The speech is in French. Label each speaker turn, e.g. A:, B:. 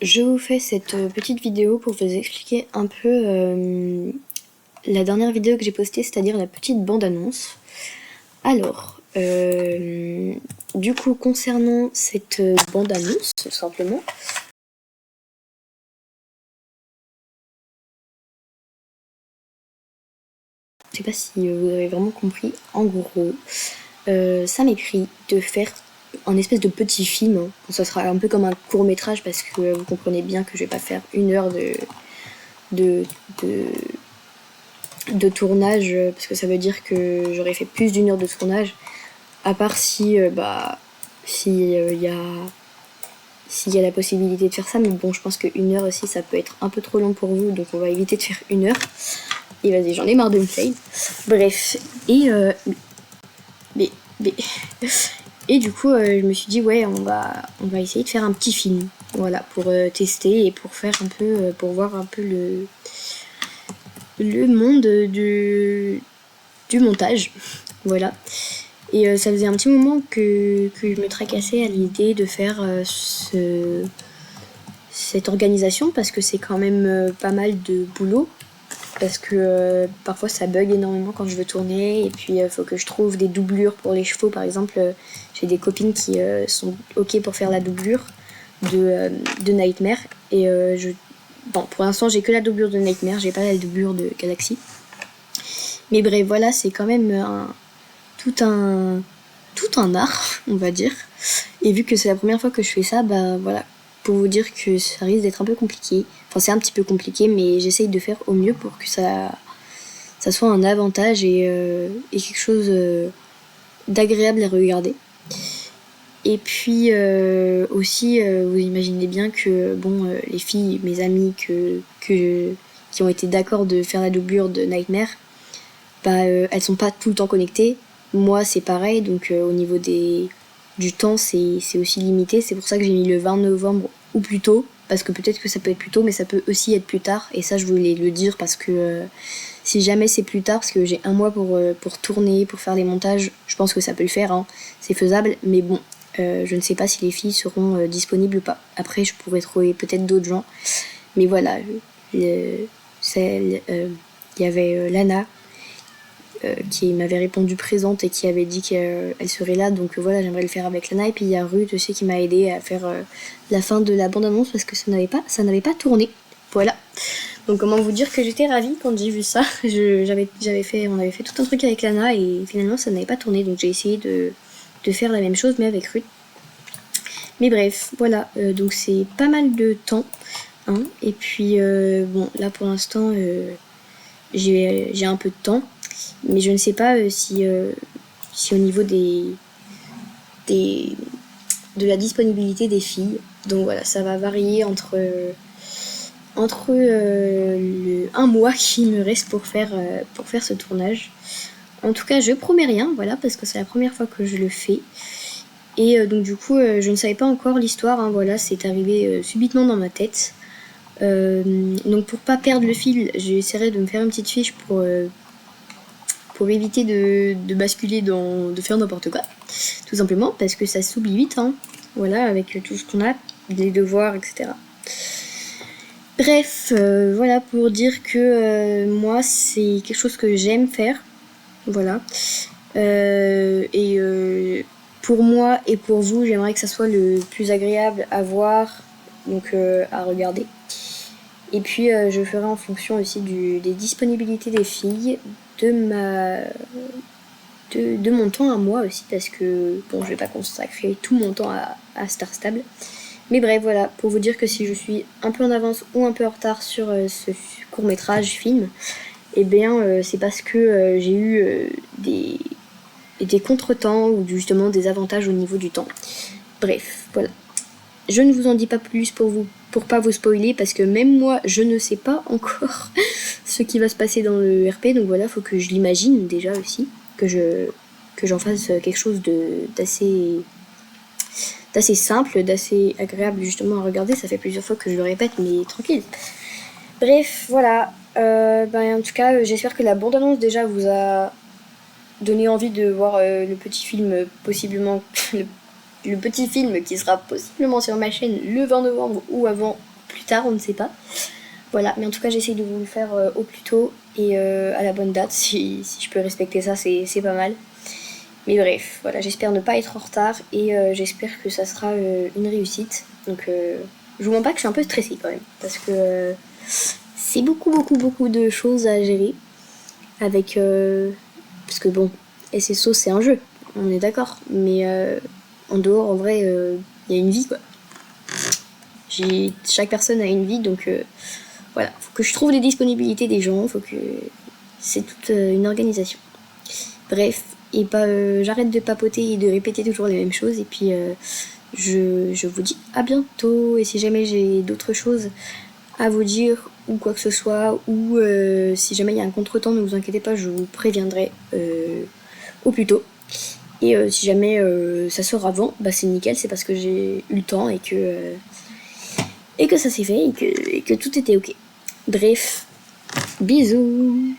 A: Je vous fais cette petite vidéo pour vous expliquer un peu la dernière vidéo que j'ai postée, c'est-à-dire la petite bande-annonce. Alors, du coup, concernant cette bande-annonce, tout simplement, je sais pas si vous avez vraiment compris, en gros, ça m'écrit de faire un espèce de petit film. Bon, ça sera un peu comme un court-métrage parce que vous comprenez bien que je vais pas faire 1 heure de tournage, parce que ça veut dire que j'aurais fait plus d'1 heure de tournage, à part si s'il y a la possibilité de faire ça, mais bon, je pense que 1 heure aussi ça peut être un peu trop long pour vous, donc on va éviter de faire 1 heure. Et vas-y, j'en ai marre de me fail. Bref, et et du coup je me suis dit ouais, on va essayer de faire un petit film, voilà, pour tester et pour faire un peu pour voir un peu le monde du montage, voilà. Et ça faisait un petit moment que je me tracassais à l'idée de faire cette organisation, parce que c'est quand même pas mal de boulot, parce que parfois ça bug énormément quand je veux tourner, et puis il faut que je trouve des doublures pour les chevaux, par exemple. J'ai des copines qui sont ok pour faire la doublure de Nightmare, et bon, pour l'instant j'ai que la doublure de Nightmare, j'ai pas la doublure de Galaxy. Mais bref, voilà, c'est quand même tout un art, on va dire. Et vu que c'est la première fois que je fais ça, bah voilà, pour vous dire que ça risque d'être un peu compliqué. Enfin, c'est un petit peu compliqué, mais j'essaye de faire au mieux pour que ça soit un avantage et quelque chose d'agréable à regarder. Et puis aussi, vous imaginez bien que bon, les filles, mes amies qui ont été d'accord de faire la doublure de Nightmare, bah elles sont pas tout le temps connectées. Moi c'est pareil, donc au niveau du temps c'est aussi limité. C'est pour ça que j'ai mis le 20 novembre ou plus tôt, parce que peut-être que ça peut être plus tôt, mais ça peut aussi être plus tard. Et ça je voulais le dire parce que si jamais c'est plus tard, parce que j'ai 1 mois pour tourner, pour faire les montages, je pense que ça peut le faire, hein. C'est faisable, mais bon, je ne sais pas si les filles seront disponibles ou pas. Après je pourrais trouver peut-être d'autres gens, mais voilà, il y avait Lana qui m'avait répondu présente et qui avait dit qu'elle serait là, donc voilà, j'aimerais le faire avec Lana. Et puis il y a Ruth aussi qui m'a aidé à faire la fin de la bande-annonce, parce que ça n'avait pas tourné, voilà. Donc comment vous dire que j'étais ravie quand j'ai vu ça. On avait fait tout un truc avec Lana et finalement ça n'avait pas tourné, donc j'ai essayé de faire la même chose mais avec Ruth. Mais bref, voilà, donc c'est pas mal de temps, hein. Et puis bon, là pour l'instant j'ai un peu de temps, mais je ne sais pas si au niveau de la disponibilité des filles. Donc voilà, ça va varier entre le 1 mois qui me reste pour faire ce tournage. En tout cas, je promets rien, voilà, parce que c'est la première fois que je le fais. Et donc du coup, je ne savais pas encore l'histoire, hein, voilà, c'est arrivé subitement dans ma tête. Donc pour pas perdre le fil, j'essaierai de me faire une petite fiche pour éviter de basculer de faire n'importe quoi, tout simplement, parce que ça s'oublie vite, hein, voilà, avec tout ce qu'on a, des devoirs, etc. Bref, voilà, pour dire que moi c'est quelque chose que j'aime faire, voilà, et pour moi et pour vous, j'aimerais que ça soit le plus agréable à voir, donc à regarder. Et puis je ferai en fonction aussi des disponibilités des filles, de mon temps à moi aussi, parce que bon, je vais pas consacrer tout mon temps à Star Stable. Mais bref, voilà, pour vous dire que si je suis un peu en avance ou un peu en retard sur ce court-métrage film, eh bien c'est parce que j'ai eu des contretemps ou justement des avantages au niveau du temps. Bref, voilà. Je ne vous en dis pas plus pour pas vous spoiler, parce que même moi je ne sais pas encore ce qui va se passer dans le RP, donc voilà, faut que je l'imagine déjà aussi, que j'en fasse quelque chose d'assez simple, d'assez agréable justement à regarder. Ça fait plusieurs fois que je le répète, mais tranquille. Bref, voilà, en tout cas j'espère que la bande-annonce déjà vous a donné envie de voir le petit film, possiblement le petit film qui sera possiblement sur ma chaîne le 20 novembre ou avant, plus tard, on ne sait pas. Voilà, mais en tout cas j'essaye de vous le faire au plus tôt et à la bonne date. Si je peux respecter ça, c'est pas mal. Mais bref, voilà, j'espère ne pas être en retard et j'espère que ça sera une réussite. Donc je vous mens pas que je suis un peu stressée quand même, parce que c'est beaucoup de choses à gérer. Avec parce que bon, SSO c'est un jeu, on est d'accord, mais en dehors, en vrai, il y a une vie quoi. Chaque personne a une vie, donc voilà, faut que je trouve les disponibilités des gens, faut que c'est toute une organisation. Bref, et j'arrête de papoter et de répéter toujours les mêmes choses, et puis je vous dis à bientôt. Et si jamais j'ai d'autres choses à vous dire ou quoi que ce soit, ou si jamais il y a un contretemps, ne vous inquiétez pas, je vous préviendrai au plus tôt. Et si jamais ça sort avant, bah c'est nickel, c'est parce que j'ai eu le temps et que ça s'est fait et que tout était ok. Bref, bisous.